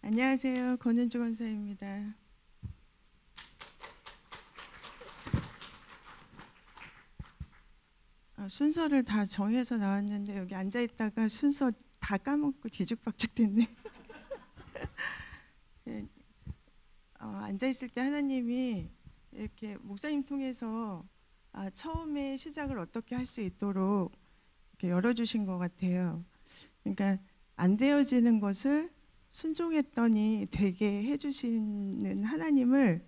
안녕하세요. 권은주 권사입니다. 순서를 다 정해서 나왔는데 여기 앉아있다가 순서 다 까먹고 뒤죽박죽 됐네. 앉아있을 때 하나님이 이렇게 목사님 통해서 처음에 시작을 어떻게 할 수 있도록 이렇게 열어주신 것 같아요. 그러니까 안 되어지는 것을 순종했더니 되게 해주시는 하나님을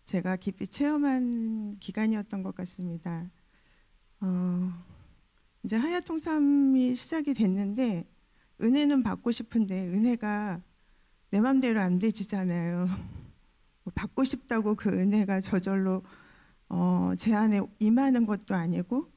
제가 깊이 체험한 기간이었던 것 같습니다. 이제 하야통삼이 시작이 됐는데 은혜는 받고 싶은데 은혜가 내 맘대로 안 되지잖아요. 받고 싶다고 그 은혜가 저절로 제 안에 임하는 것도 아니고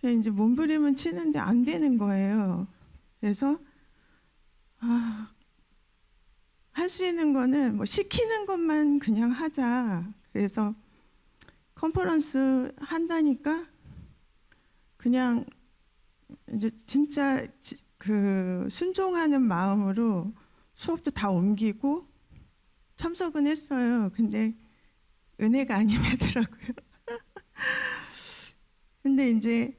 그냥 이제 몸부림은 치는데 안 되는 거예요. 그래서 할 수 있는 거는 뭐 시키는 것만 그냥 하자. 그래서 컨퍼런스 한다니까 그냥 이제 진짜 그 순종하는 마음으로 수업도 다 옮기고 참석은 했어요. 근데 은혜가 안 임하더라고요. 근데 이제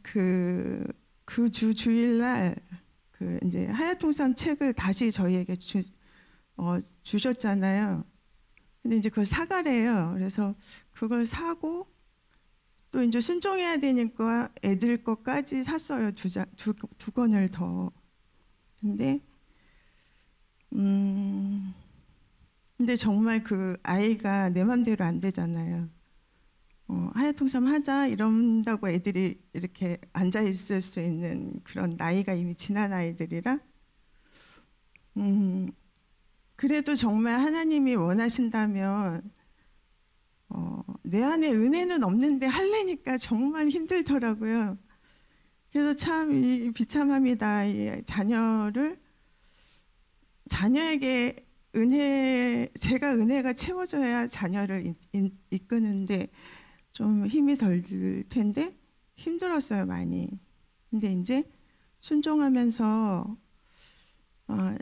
그 주일날 그 이제 하야통삼 책을 다시 저희에게 주셨잖아요. 근데 이제 그걸 사가래요. 그래서 그걸 사고 또 이제 순종해야 되니까 애들 것까지 샀어요. 두 권을 더. 근데 정말 그 아이가 내 맘대로 안 되잖아요. 하야통삼 하자 이런다고 애들이 이렇게 앉아 있을 수 있는 그런 나이가 이미 지난 아이들이라 그래도 정말 하나님이 원하신다면 내 안에 은혜는 없는데 할래니까 정말 힘들더라고요. 그래서 참 비참합니다. 이 자녀에게 제가 은혜가 채워져야 자녀를 이끄는데 좀 힘이 덜 들 텐데 힘들었어요, 많이. 근데 이제 순종하면서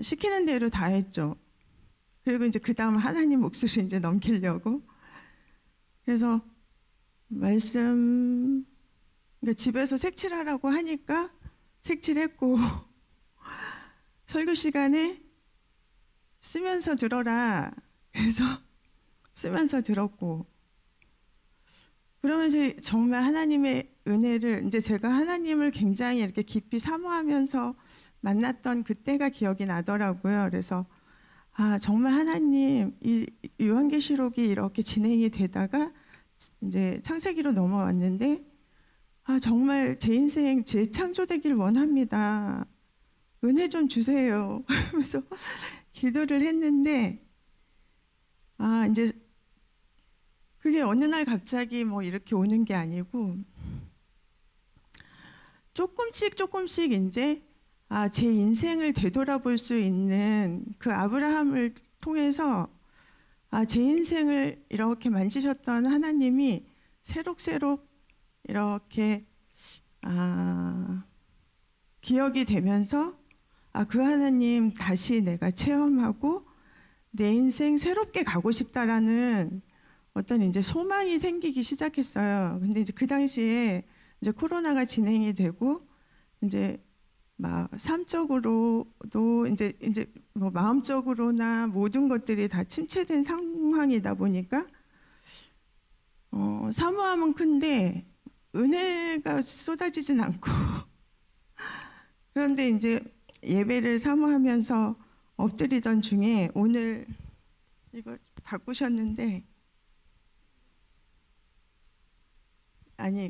시키는 대로 다 했죠. 그리고 이제 그 다음 하나님 몫을 이제 넘기려고. 그래서 그러니까 집에서 색칠하라고 하니까 색칠했고 설교 시간에 쓰면서 들어라. 그래서 쓰면서 들었고 그러면서 정말 하나님의 은혜를 이제 제가 하나님을 굉장히 이렇게 깊이 사모하면서 만났던 그때가 기억이 나더라고요. 그래서 정말 하나님 이 요한계시록이 이렇게 진행이 되다가 이제 창세기로 넘어왔는데 정말 제 인생 재창조되길 원합니다. 은혜 좀 주세요. 그래서 기도를 했는데 이제 그게 어느 날 갑자기 뭐 이렇게 오는 게 아니고 조금씩 이제 제 인생을 되돌아볼 수 있는 그 아브라함을 통해서 제 인생을 이렇게 만지셨던 하나님이 새록새록 이렇게 기억이 되면서 그 하나님 다시 내가 체험하고 내 인생 새롭게 가고 싶다라는 어떤 이제 소망이 생기기 시작했어요. 근데 이제 그 당시에 이제 코로나가 진행이 되고 이제 막 삶적으로도 이제 뭐 마음적으로나 모든 것들이 다 침체된 상황이다 보니까 사모함은 큰데 은혜가 쏟아지진 않고 그런데 이제 예배를 사모하면서 엎드리던 중에 오늘 이거 바꾸셨는데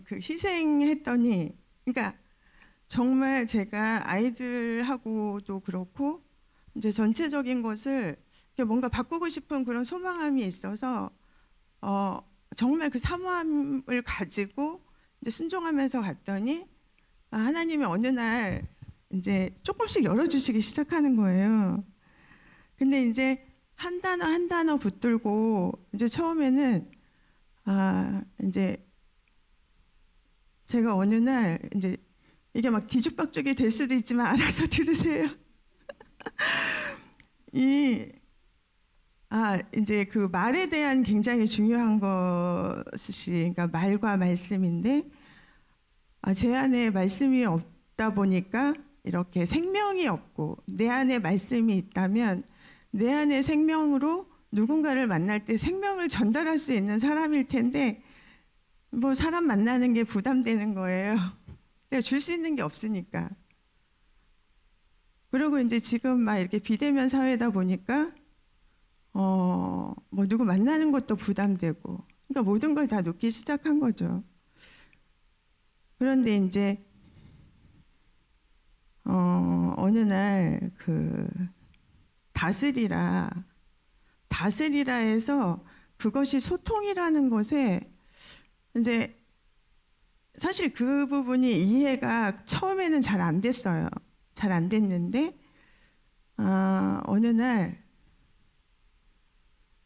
그 희생했더니 그러니까 정말 제가 아이들하고도 그렇고 이제 전체적인 것을 뭔가 바꾸고 싶은 그런 소망함이 있어서 정말 그 사모함을 가지고 이제 순종하면서 갔더니 하나님이 어느 날 이제 조금씩 열어주시기 시작하는 거예요. 근데 이제 한 단어 붙들고 이제 처음에는 이제 제가 어느 날 이제 이게 막 뒤죽박죽이 될 수도 있지만 알아서 들으세요. 이 이제 그 말에 대한 굉장히 중요한 것이 그러니까 말과 말씀인데 제 안에 말씀이 없다 보니까 이렇게 생명이 없고 내 안에 말씀이 있다면 내 안에 생명으로 누군가를 만날 때 생명을 전달할 수 있는 사람일 텐데 뭐 사람 만나는 게 부담되는 거예요. 내가 줄 수 있는 게 없으니까. 그리고 이제 지금 막 이렇게 비대면 사회다 보니까 뭐 누구 만나는 것도 부담되고 그러니까 모든 걸 다 놓기 시작한 거죠. 그런데 이제 어느 날 그 다스리라 해서 그것이 소통이라는 것에 이제 사실 그 부분이 이해가 처음에는 잘 안 됐어요. 잘 안 됐는데 어느 날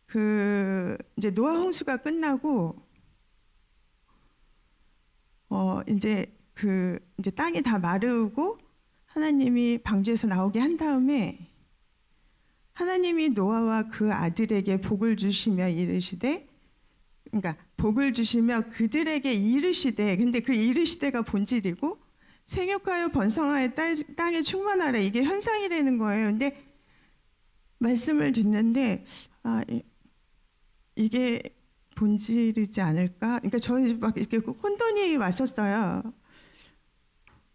그 이제 노아 홍수가 끝나고 이제 이제 땅이 다 마르고 하나님이 방주에서 나오게 한 다음에 하나님이 노아와 그 아들에게 복을 주시며 이르시되 그러니까 복을 주시며 그들에게 이르시되 근데 그 이르시되가 본질이고 생육하여 번성하여 땅에 충만하라 이게 현상이라는 거예요. 근데 말씀을 듣는데 이게 본질이지 않을까? 그러니까 저는 막 이렇게 혼돈이 왔었어요.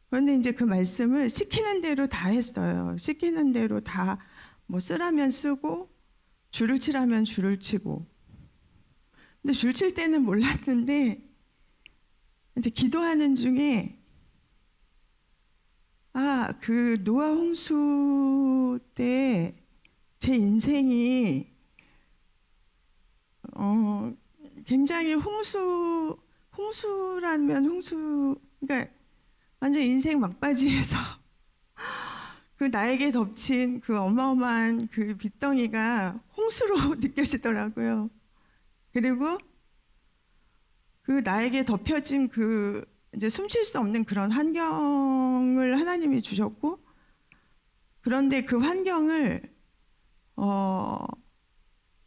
그런데 이제 그 말씀을 시키는 대로 다 했어요. 시키는 대로 다 뭐 쓰라면 쓰고 줄을 치라면 줄을 치고. 근데 줄 칠 때는 몰랐는데 이제 기도하는 중에 그 노아 홍수 때 제 인생이 굉장히 홍수라면 그러니까 완전 인생 막바지에서 그 나에게 덮친 그 어마어마한 그 빚덩이가 홍수로 느껴지더라고요. 그리고 그 나에게 덮여진 그 이제 숨쉴 수 없는 그런 환경을 하나님이 주셨고 그런데 그 환경을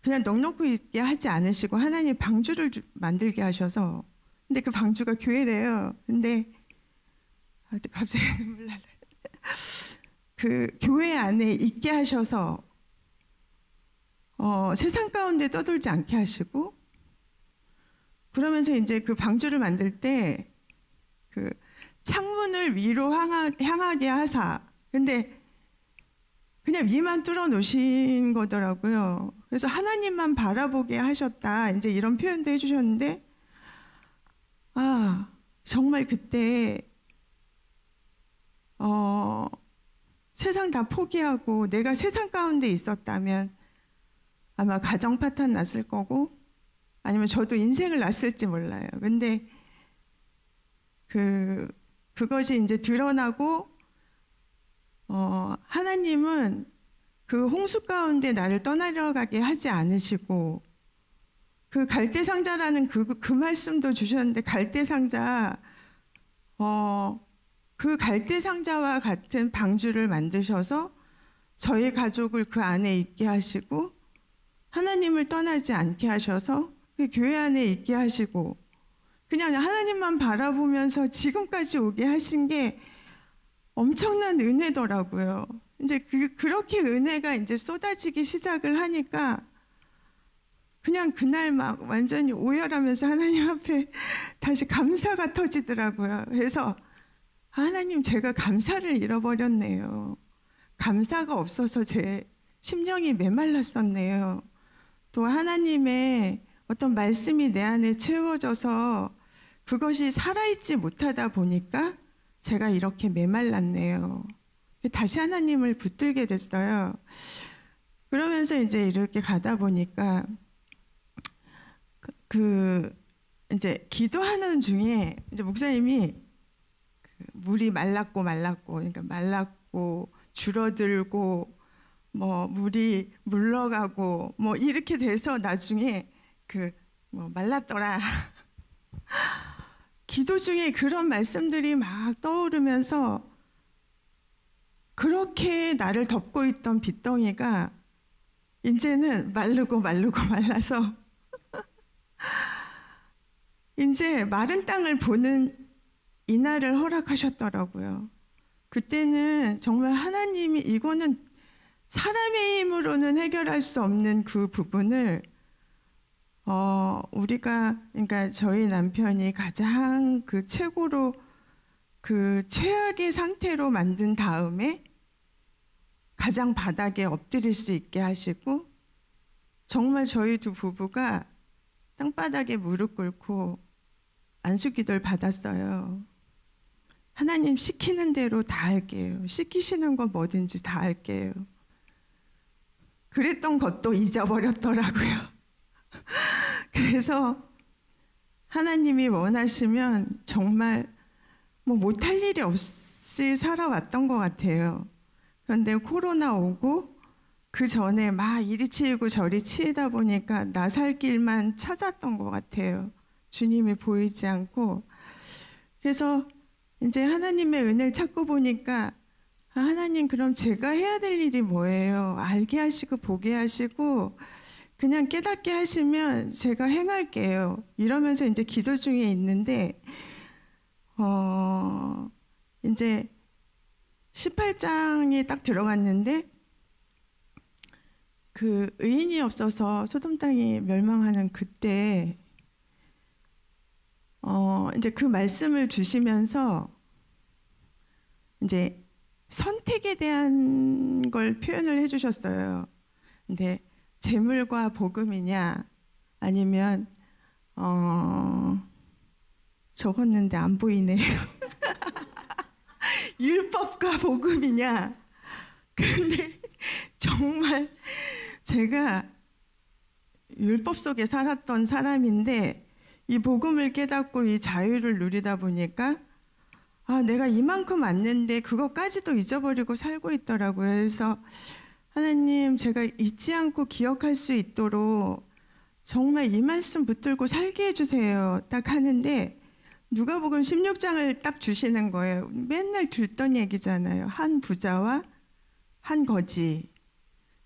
그냥 넉넉히 있게 하지 않으시고 하나님 방주를 만들게 하셔서 근데 그 방주가 교회래요. 근데 갑자기 눈물 나네. 그 교회 안에 있게 하셔서 세상 가운데 떠돌지 않게 하시고 그러면서 이제 그 방주를 만들 때 그 창문을 위로 향하게 하사 근데 그냥 위만 뚫어 놓으신 거더라고요. 그래서 하나님만 바라보게 하셨다. 이제 이런 표현도 해주셨는데, 정말 그때, 세상 다 포기하고 내가 세상 가운데 있었다면 아마 가정 파탄 났을 거고, 아니면 저도 인생을 났을지 몰라요. 근데 그것이 이제 드러나고, 하나님은 그 홍수 가운데 나를 떠나려가게 하지 않으시고 그 갈대상자라는 그 말씀도 주셨는데 갈대상자 그 갈대상자와 같은 방주를 만드셔서 저희 가족을 그 안에 있게 하시고 하나님을 떠나지 않게 하셔서 그 교회 안에 있게 하시고 그냥 하나님만 바라보면서 지금까지 오게 하신 게 엄청난 은혜더라고요. 이제 그렇게 은혜가 이제 쏟아지기 시작을 하니까 그냥 그날 막 완전히 오열하면서 하나님 앞에 다시 감사가 터지더라고요. 그래서 하나님 제가 감사를 잃어버렸네요. 감사가 없어서 제 심령이 메말랐었네요. 또 하나님의 어떤 말씀이 내 안에 채워져서 그것이 살아있지 못하다 보니까 제가 이렇게 메말랐네요. 다시 하나님을 붙들게 됐어요. 그러면서 이제 이렇게 가다 보니까 이제 기도하는 중에 이제 목사님이 물이 말랐고 그러니까 말랐고 줄어들고 뭐 물이 물러가고 뭐 이렇게 돼서 나중에 뭐 말랐더라. 기도 중에 그런 말씀들이 막 떠오르면서 그렇게 나를 덮고 있던 빚덩이가 이제는 마르고 말라서 이제 마른 땅을 보는 이날을 허락하셨더라고요. 그때는 정말 하나님이 이거는 사람의 힘으로는 해결할 수 없는 그 부분을 우리가, 그러니까 저희 남편이 가장 그 최고로 그 최악의 상태로 만든 다음에 가장 바닥에 엎드릴 수 있게 하시고, 정말 저희 두 부부가 땅바닥에 무릎 꿇고 안수기도를 받았어요. 하나님 시키는 대로 다 할게요. 시키시는 거 뭐든지 다 할게요. 그랬던 것도 잊어버렸더라고요. 그래서 하나님이 원하시면 정말 뭐 못할 일이 없이 살아왔던 것 같아요. 그런데 코로나 오고 그 전에 막 이리 치이고 저리 치이다 보니까 나 살 길만 찾았던 것 같아요. 주님이 보이지 않고. 그래서 이제 하나님의 은혜를 찾고 보니까 하나님, 그럼 제가 해야 될 일이 뭐예요? 알게 하시고 보게 하시고 그냥 깨닫게 하시면 제가 행할게요. 이러면서 이제 기도 중에 있는데 이제 18장이 딱 들어갔는데 그 의인이 없어서 소돔 땅이 멸망하는 그때 이제 그 말씀을 주시면서 이제 선택에 대한 걸 표현을 해주셨어요. 근데 재물과 복음이냐 아니면 적었는데 안 보이네요. 율법과 복음이냐. 근데 정말 제가 율법 속에 살았던 사람인데 이 복음을 깨닫고 이 자유를 누리다 보니까 내가 이만큼 왔는데 그것까지도 잊어버리고 살고 있더라고요. 그래서 하나님, 제가 잊지 않고 기억할 수 있도록 정말 이 말씀 붙들고 살게 해주세요. 딱 하는데 누가복음 16장을 딱 주시는 거예요. 맨날 듣던 얘기잖아요. 한 부자와 한 거지.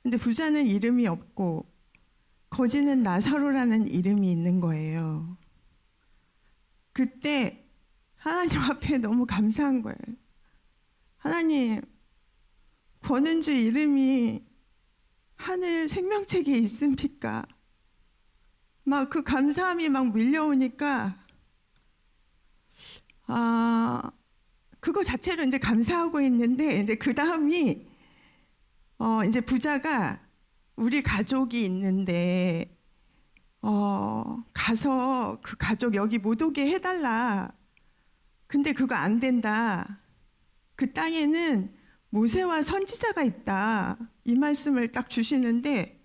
근데 부자는 이름이 없고 거지는 나사로라는 이름이 있는 거예요. 그때 하나님 앞에 너무 감사한 거예요. 하나님, 권은주 이름이 하늘 생명책에 있습니까? 막 그 감사함이 막 밀려오니까 그거 자체로 이제 감사하고 있는데 이제 그 다음이 이제 부자가 우리 가족이 있는데 가서 그 가족 여기 못 오게 해달라. 근데 그거 안 된다. 그 땅에는 모세와 선지자가 있다. 이 말씀을 딱 주시는데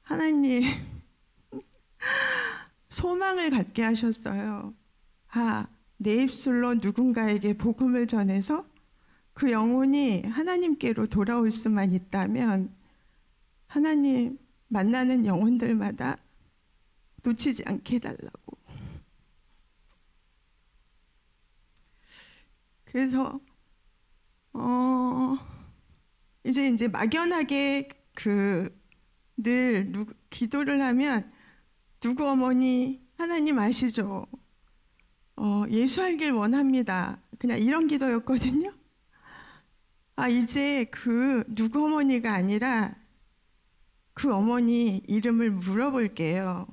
하나님 소망을 갖게 하셨어요. 내 입술로 누군가에게 복음을 전해서 그 영혼이 하나님께로 돌아올 수만 있다면 하나님 만나는 영혼들마다 놓치지 않게 해달라고. 그래서 이제 막연하게 늘 기도를 하면 누구 어머니 하나님 아시죠? 예수하길 원합니다. 그냥 이런 기도였거든요. 이제 그 누구 어머니가 아니라 그 어머니 이름을 물어볼게요.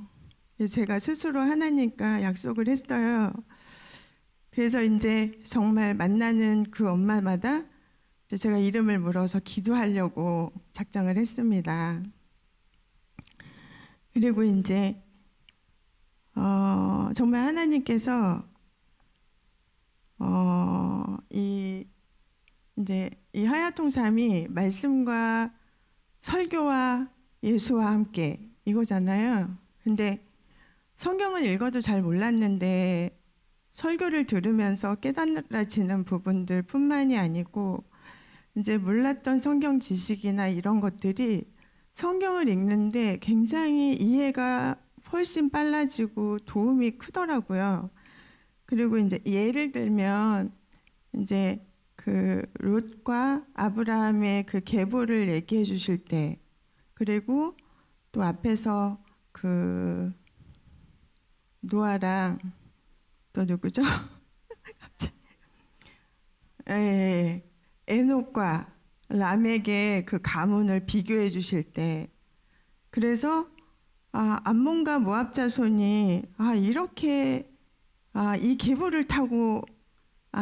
제가 스스로 하나님과 약속을 했어요. 그래서 이제 정말 만나는 그 엄마마다 제가 이름을 물어서 기도하려고 작정을 했습니다. 그리고 이제 정말 하나님께서 이제 이 하야통삼이 말씀과 설교와 예수와 함께 이거잖아요. 근데 성경을 읽어도 잘 몰랐는데 설교를 들으면서 깨달아지는 부분들 뿐만이 아니고 이제 몰랐던 성경 지식이나 이런 것들이 성경을 읽는데 굉장히 이해가 훨씬 빨라지고 도움이 크더라고요. 그리고 이제 예를 들면 이제 그 롯과 아브라함의 그 계보를 얘기해 주실 때, 그리고 또 앞에서 그 노아랑 또 누구죠? 갑자기. 예, 에녹과 람에게 그 가문을 비교해 주실 때, 그래서 암몬과 모압 자손이 이렇게 이 계보를 타고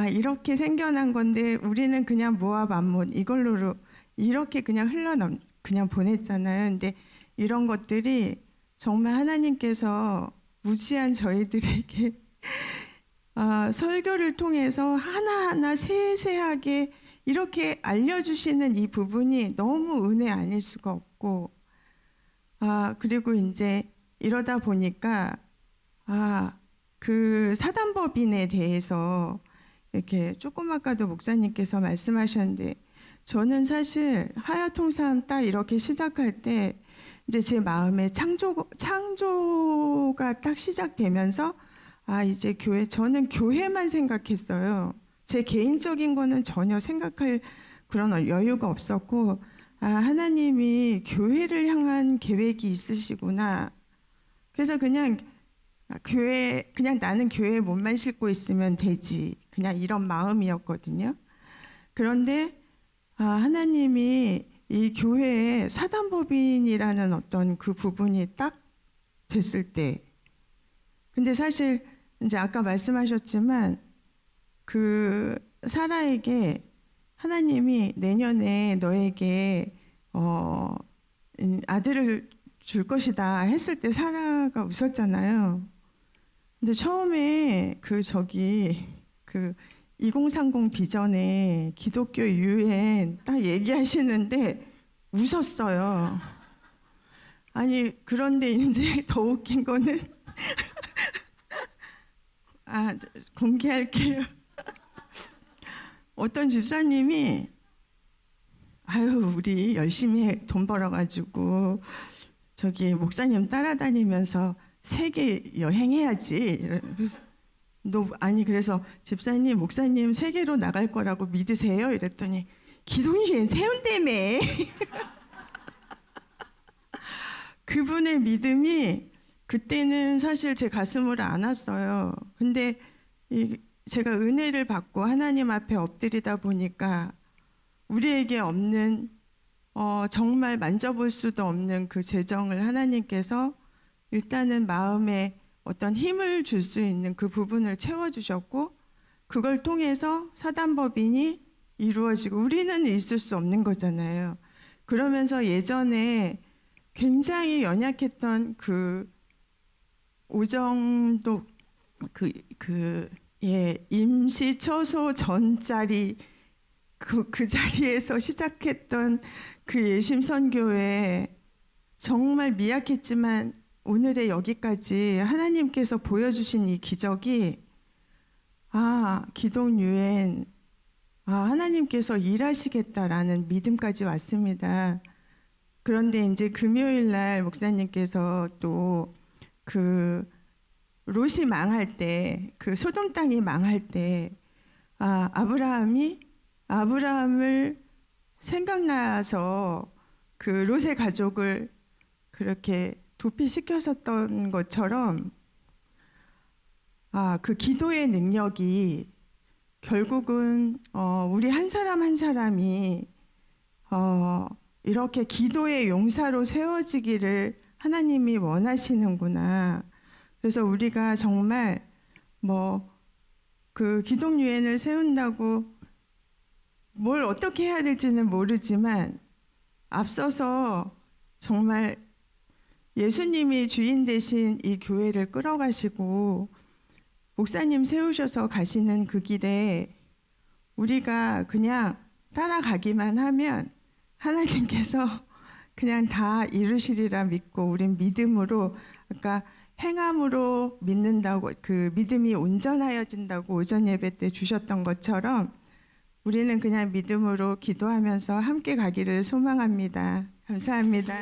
이렇게 생겨난 건데 우리는 그냥 모압 암몬 이걸로 이렇게 그냥 그냥 보냈잖아요. 근데 이런 것들이 정말 하나님께서 무지한 저희들에게 설교를 통해서 하나하나 세세하게 이렇게 알려주시는 이 부분이 너무 은혜 아닐 수가 없고, 그리고 이제 이러다 보니까 그 사단법인에 대해서 이렇게 조금 아까도 목사님께서 말씀하셨는데, 저는 사실 하야통삼 딱 이렇게 시작할 때 이제 제 마음에 창조가 딱 시작되면서 이제 저는 교회만 생각했어요. 제 개인적인 거는 전혀 생각할 그런 여유가 없었고, 하나님이 교회를 향한 계획이 있으시구나. 그래서 그냥 그냥 나는 교회에 몸만 싣고 있으면 되지. 그냥 이런 마음이었거든요. 그런데 하나님이 이 교회에 사단법인이라는 어떤 그 부분이 딱 됐을 때, 근데 사실 이제 아까 말씀하셨지만 그 사라에게 하나님이 내년에 너에게 아들을 줄 것이다 했을 때 사라가 웃었잖아요. 근데 처음에 그 2030 비전에 기독교 유엔 딱 얘기하시는데 웃었어요. 아니, 그런데 이제 더 웃긴 거는 공개할게요. 어떤 집사님이 우리 열심히 돈 벌어가지고 목사님 따라다니면서 세계 여행해야지. 그래서 집사님, 목사님 세계로 나갈 거라고 믿으세요? 이랬더니 기독유엔 세운다며. 그분의 믿음이 그때는 사실 제 가슴을 안았어요. 근데 제가 은혜를 받고 하나님 앞에 엎드리다 보니까 우리에게 없는 정말 만져볼 수도 없는 그 재정을 하나님께서 일단은 마음에 어떤 힘을 줄 수 있는 그 부분을 채워주셨고, 그걸 통해서 사단법인이 이루어지고 우리는 있을 수 없는 거잖아요. 그러면서 예전에 굉장히 연약했던 그 오정도 임시 처소 전자리 그 자리에서 시작했던 그 예심선교회, 정말 미약했지만 오늘의 여기까지 하나님께서 보여주신 이 기적이 기독유엔 하나님께서 일하시겠다라는 믿음까지 왔습니다. 그런데 이제 금요일 날 목사님께서 또 그 롯이 망할 때, 그 소돔 땅이 망할 때 아브라함을 생각나서 그 롯의 가족을 그렇게 도피시켰었던 것처럼 그 기도의 능력이 결국은 우리 한 사람 한 사람이 이렇게 기도의 용사로 세워지기를 하나님이 원하시는구나. 그래서 우리가 정말 그 기독유엔을 세운다고 뭘 어떻게 해야 될지는 모르지만 앞서서 정말 예수님이 주인 되신 이 교회를 끌어가시고 목사님 세우셔서 가시는 그 길에 우리가 그냥 따라가기만 하면 하나님께서 그냥 다 이루시리라 믿고, 우린 믿음으로, 아까 행함으로 믿는다고, 그 믿음이 온전하여진다고 오전 예배 때 주셨던 것처럼 우리는 그냥 믿음으로 기도하면서 함께 가기를 소망합니다. 감사합니다.